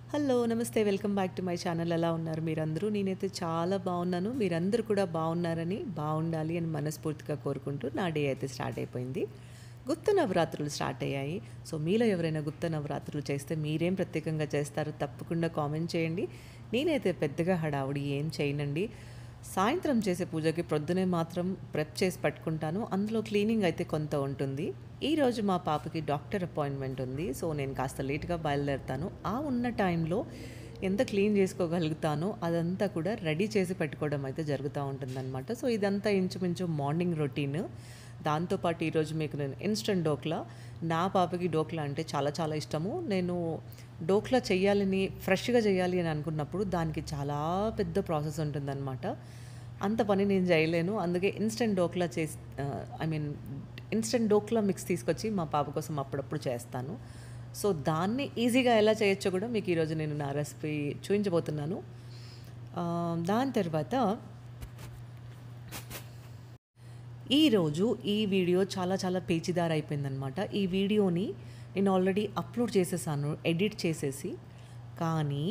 Hello! నమస్తే. Welcome back to my channel. ఎలా ఉన్నారు మీరందరూ? నేనైతే చాలా బాగున్నాను. మీరందరూ కూడా బాగున్నారని, బాగుండాలి అని మనస్ఫూర్తిగా కోరుకుంటూ నా డే అయితే స్టార్ట్ అయిపోయింది. గుప్త నవరాత్రులు స్టార్ట్ అయ్యాయి. సో, మీలో ఎవరైనా గుప్త నవరాత్రులు చేస్తే మీరేం ప్రత్యేకంగా చేస్తారో తప్పకుండా కామెంట్ చేయండి. నేనైతే పెద్దగా హడావుడి ఏం చేయనండి. సాయంత్రం చేసే పూజకి ప్రొద్దునే మాత్రం ప్రెప్ చేసి పట్టుకుంటాను. అందులో క్లీనింగ్ అయితే కొంత ఉంటుంది. ఈరోజు మా పాపకి డాక్టర్ అపాయింట్మెంట్ ఉంది. సో, నేను కాస్త లేట్‌గా బయలుదేరుతాను. ఆ ఉన్న టైంలో ఎంత క్లీన్ చేసుకోగలుగుతానో అదంతా కూడా రెడీ చేసి పెట్టుకోవడం అయితే జరుగుతూ ఉంటుందన్నమాట. సో, ఇదంతా ఇంచుమించు మార్నింగ్ రొటీన్. దాంతో పాటు ఈరోజు మీకు నేను ఇన్‌స్టంట్ డోక్లా, నా పాపకి డోక్లా అంటే చాలా చాలా ఇష్టము. నేను డోక్లా చెయ్యాలని, ఫ్రెష్‌గా చేయాలి అని అనుకున్నప్పుడు దానికి చాలా పెద్ద ప్రాసెస్ ఉంటుందన్నమాట. అంత పని నేను చేయలేను. అందుకే instant dhokla instant dhokla mix తీసుకొచ్చి మా పాప కోసం అప్పుడప్పుడు చేస్తాను. సో, దాన్ని ఈజీగా ఎలా చేయొచ్చో కూడా మీకు ఈరోజు నేను నా రెసిపీ చూపించబోతున్నాను. దాని తర్వాత ఈరోజు ఈ వీడియో చాలా చాలా పేచీదారైపోయిందనమాట. ఈ వీడియోని నేను ఆల్రెడీ అప్లోడ్ చేసేసాను ఎడిట్ చేసేసి. కానీ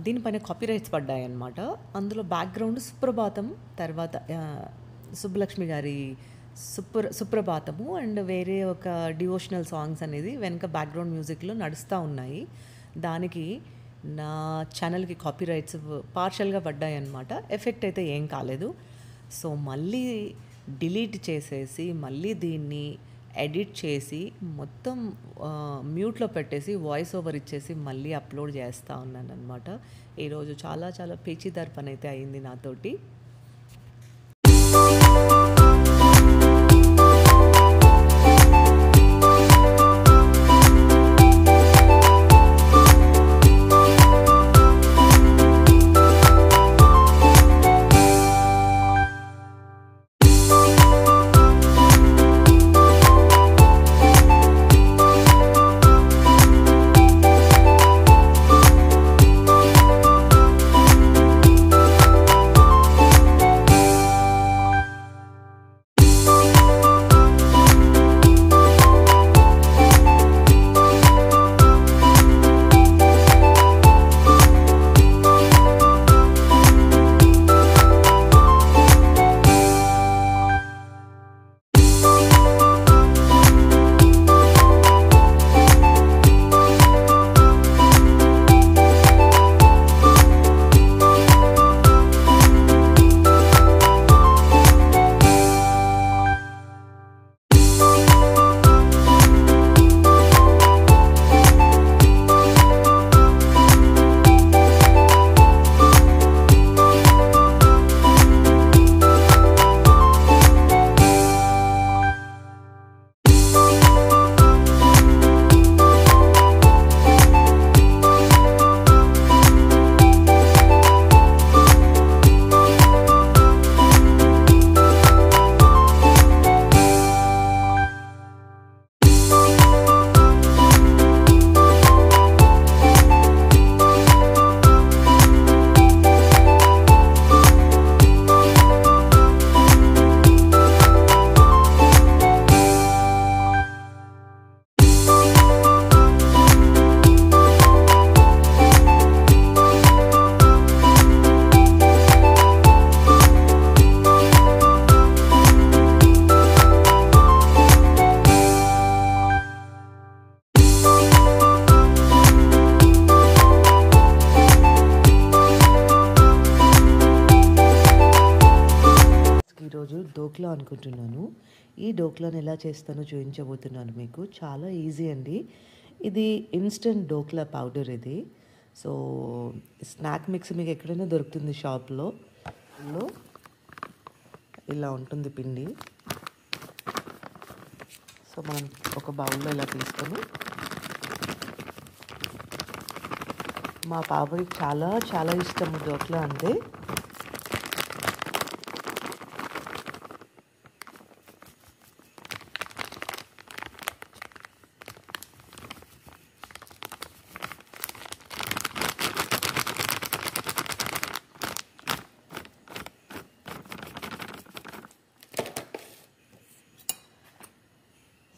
దీనిపైన కాపీరైట్స్ పడ్డాయన్నమాట. అందులో బ్యాక్‌గ్రౌండ్ సుప్రభాతం, తర్వాత సుబ్బలక్ష్మి గారి సుప్రభాతము అండ్ వేరే ఒక డివోషనల్ సాంగ్స్ అనేది వెనక బ్యాక్‌గ్రౌండ్ మ్యూజిక్‌లో నడుస్తా ఉన్నాయి. దానికి నా ఛానల్‌కి కాపీరైట్స్ పార్షియల్‌గా పడ్డాయన్నమాట. ఎఫెక్ట్ అయితే ఏం కాలేదు. సో, మళ్ళీ డిలీట్ చేసేసి, మళ్ళీ దీన్ని ఎడిట్ చేసి, మొత్తం మ్యూట్‌లో పెట్టేసి, వాయిస్ ఓవర్ ఇచ్చేసి, మళ్ళీ అప్లోడ్ చేస్తా ఉన్నాననమాట. ఈరోజు చాలా చాలా పేచీదార్ పనైతే అయింది నాతోటి. ఈరోజు డోక్లా అనుకుంటున్నాను. ఈ డోక్లాని ఎలా చేస్తానో చూపించబోతున్నాను మీకు. చాలా ఈజీ అండి. ఇది ఇన్స్టెంట్ డోక్లా పౌడర్ ఇది. సో, స్నాక్ మిక్స్ మీకు ఎక్కడైనా దొరుకుతుంది షాప్లో. ఇలా ఉంటుంది పిండి. సో, మనం ఒక బౌల్లో ఇలా తీసుకొని, మా పాపకి చాలా చాలా ఇష్టం డోక్లా అంటే.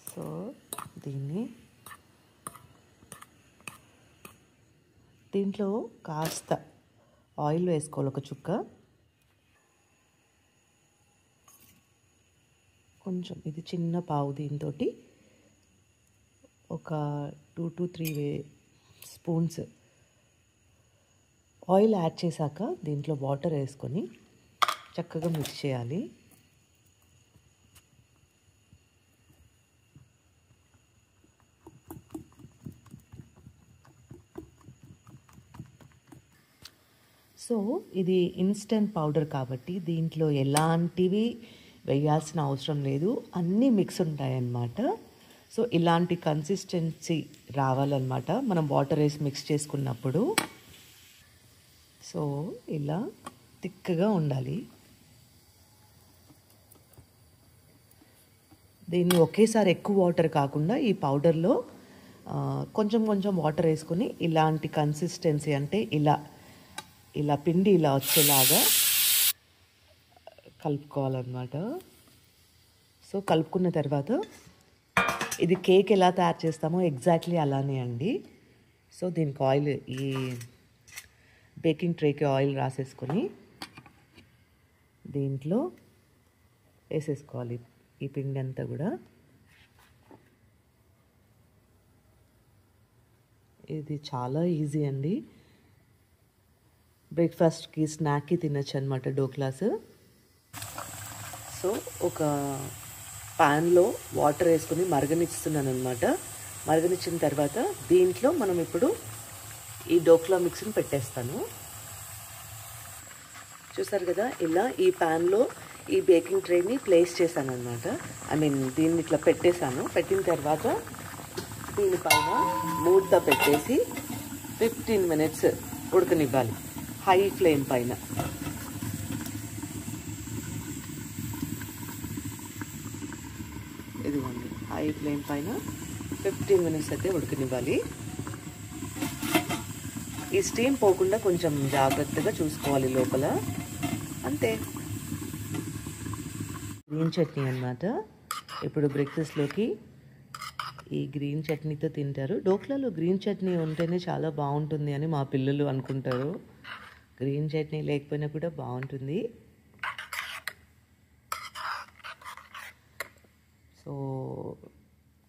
సో, దీన్ని దీంట్లో కాస్త ఆయిల్ వేసుకోవాలి, ఒక చుక్క. కొంచెం ఇది చిన్న పావు, దీంతో ఒక 2 to 3 స్పూన్స్ ఆయిల్ యాడ్ చేశాక దీంట్లో వాటర్ వేసుకొని చక్కగా మిక్స్ చేయాలి. సో ఇది ఇన్స్టెంట్ పౌడర్ కాబట్టి దీంట్లో ఎలాంటివి వేయాల్సిన అవసరం లేదు, అన్నీ మిక్స్ ఉంటాయన్నమాట. సో ఇలాంటి కన్సిస్టెన్సీ రావాలన్నమాట మనం వాటర్ వేసి మిక్స్ చేసుకున్నప్పుడు. సో ఇలా థిక్గా ఉండాలి. దీన్ని ఒకేసారి ఎక్కువ వాటర్ కాకుండా ఈ పౌడర్లో కొంచెం కొంచెం వాటర్ వేసుకొని ఇలాంటి కన్సిస్టెన్సీ, అంటే ఇలా పిండి ఇలా వచ్చేలాగా కలుపుకోవాలన్నమాట. సో కలుపుకున్న తర్వాత ఇది కేక్ ఎలా తయారు చేస్తామో ఎగ్జాక్ట్లీ అలానే అండి. సో దీనికి ఆయిల్, ఈ బేకింగ్ ట్రేకి ఆయిల్ రాసేసుకొని దీంట్లో వేసేసుకోవాలి ఈ పిండి అంతా కూడా. ఇది చాలా ఈజీ అండి. బ్రేక్ఫాస్ట్కి, స్నాక్కి తినచ్చు అనమాట డోక్లాస్. సో ఒక ప్యాన్లో వాటర్ వేసుకొని మరగనిస్తున్నాను అనమాట. మరగనిచ్చిన తర్వాత దీంట్లో మనం ఇప్పుడు ఈ డోక్లా మిక్స్ని పెట్టేస్తాను. చూసారు కదా, ఇలా ఈ ప్యాన్లో ఈ బేకింగ్ ట్రేని ప్లేస్ చేశాను అనమాట. దీన్ని ఇట్లా పెట్టేశాను. పెట్టిన తర్వాత దీనిపైన మూత పెట్టేసి 15 minutes ఉడకనివ్వాలి హై ఫ్లేమ్ పైన. ఇదిగోండి, హై ఫ్లేమ్ పైన 15 minutes అయితే ఉడకనివ్వాలి. ఈ స్టీమ్ పోకుండా కొంచెం జాగ్రత్తగా చూసుకోవాలి లోపల, అంతే. గ్రీన్ చట్నీ అన్నమాట. ఇప్పుడు బ్రేక్ఫాస్ట్లోకి ఈ గ్రీన్ చట్నీతో తింటారు. డోక్లాలో గ్రీన్ చట్నీ ఉంటేనే చాలా బాగుంటుంది అని మా పిల్లలు అనుకుంటారు. గ్రీన్ చట్నీ లేకపోయినా కూడా బాగుంటుంది. సో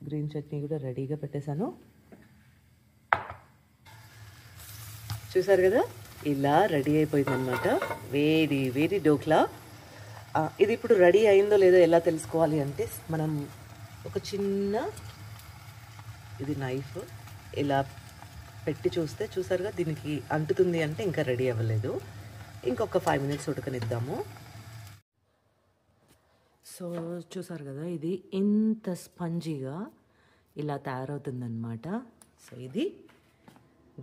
గ్రీన్ చట్నీ కూడా రెడీగా పెట్టేశాను. చూసారు కదా, ఇలా రెడీ అయిపోయింది అనమాట వేడి వేడి డోక్లా. ఇది ఇప్పుడు రెడీ అయిందో లేదో ఎలా తెలుసుకోవాలి అంటే, మనం ఒక చిన్న ఇది నైఫ్ ఇలా పెట్టి చూస్తే, చూసారుగా దీనికి అంటుతుంది అంటే ఇంకా రెడీ అవ్వలేదు. ఇంకొక 5 minutes ఉడకనిద్దాము. సో చూసారు కదా, ఇది ఇంత స్పంజీగా ఇలా తయారవుతుందన్నమాట. సో ఇది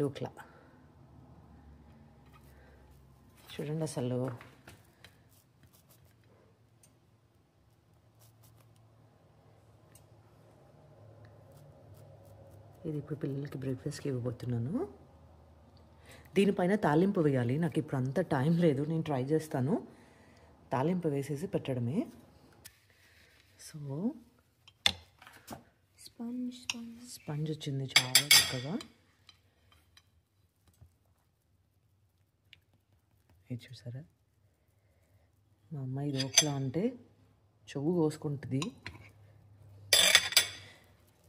డోక్లా చూడండి అసలు. ఇది ఇప్పుడు పిల్లలకి బ్రేక్ఫాస్ట్కి ఇవ్వబోతున్నాను. దీనిపైన తాలింపు వేయాలి. నాకు ఇప్పుడు అంత టైం లేదు, నేను ట్రై చేస్తాను. తాలింపు వేసేసి పెట్టడమే. సో స్పంజ్ వచ్చింది చాలా చక్కగా. ఇది చూసారా, మా అమ్మాయి డోక్లా అంటే చెవు కోసుకుంటుంది.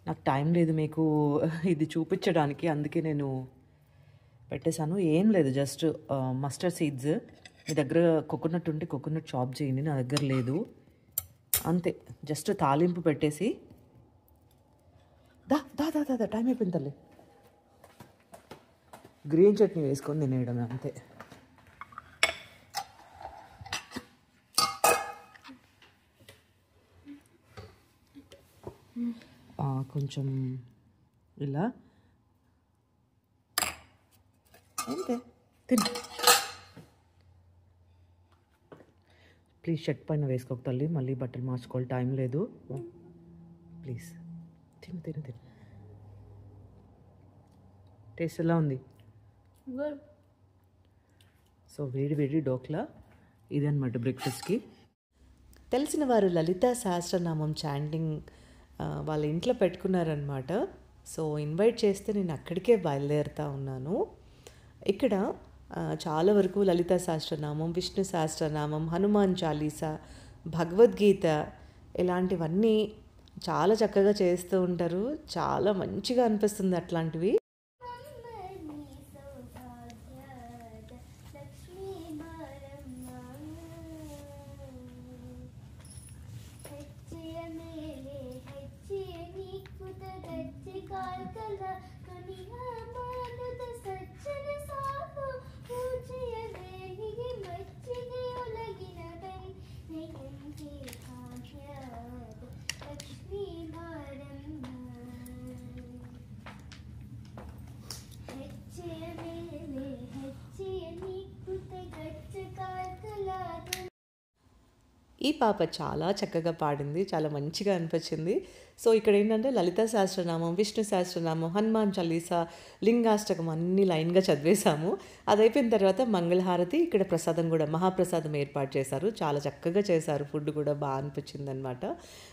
నాకు టైం లేదు మీకు ఇది చూపించడానికి, అందుకే నేను పెట్టేశాను. ఏం లేదు, జస్ట్ మస్టర్డ్ సీడ్స్. మీ దగ్గర కోకోనట్ ఉంటే కోకోనట్ చాప్ చేయండి, నా దగ్గర లేదు, అంతే. జస్ట్ తాలింపు పెట్టేసి దా దా దా దా టైం అయిపోయింది తల్లి. గ్రీన్ చట్నీ వేసుకొని తినేయడమే, అంతే. కొంచెం ఇలా అంతే, తిను. ప్లీజ్ షర్ట్ పైన వేసుకోక తల్లి, మళ్ళీ బట్టలు మార్చుకోవాలి, టైం లేదు. ప్లీజ్ తిను తిను తిను. టేస్ట్ ఎలా ఉంది? సో వేడి వేడి డోక్లా ఇదన్నమాట బ్రేక్ఫాస్ట్కి. తెలిసిన వారు లలితా సహస్రనామం చాంటింగ్ వాళ్ళ ఇంట్లో పెట్టుకున్నారనమాట. సో ఇన్వైట్ చేస్తే నేను అక్కడికే బయలుదేరుతూ ఉన్నాను. ఇక్కడ చాలా వరకు లలితా సహస్రనామం, విష్ణు సహస్రనామం, హనుమాన్ చాలీసా, భగవద్గీత ఇలాంటివన్నీ చాలా చక్కగా చేస్తూ ఉంటారు. చాలా మంచిగా అనిపిస్తుంది అట్లాంటివి. ఈ పాప చాలా చక్కగా పాడింది. చాలా మంచిగా అనిపించింది. సో, ఇక్కడ ఏంటంటే లలితా సహస్రనామం, విష్ణు సహస్రనామం, హనుమాన్ చాలీసా, లింగాష్టకం అన్నీ లైన్‌గా చదివేశాము. అదయిపోయిన తర్వాత మంగళహారతి, ఇక్కడ ప్రసాదం గూడా మహాప్రసాదం ఏర్పాటు చేశారు. చాలా చక్కగా చేశారు. ఫుడ్ కూడా అనిపించిందనమాట.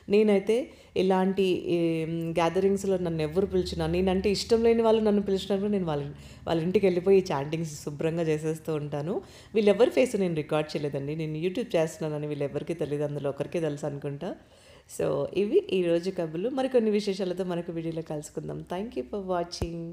నేనైతే ఇలాంటి గ్యాదరింగ్స్‌లో నన్నెవ్వరు పిలిచినా, నేనంటే ఇష్టం లేని వాళ్ళు నన్ను పిలిచినప్పుడు నేను వాళ్ళ ఇంటికెళ్ళిపోయి చాంటింగ్స్ శుభ్రంగా చేసేస్తూ ఉంటాను. వీళ్ళెవ్వరి ఫేస్ నేను రికార్డ్ చేయలేదండి. నేను యూట్యూబ్ చేస్తున్నానని వీళ్ళెవ్వరికీ తెలీదు. అందులో ఒకరికే తెలుసు అనుకుంటా. సో, ఇవి ఈరోజు కబుర్లు. మరికొన్ని విశేషాలతో మరొక వీడియోలో కలుసుకుందాం. Thank you for watching.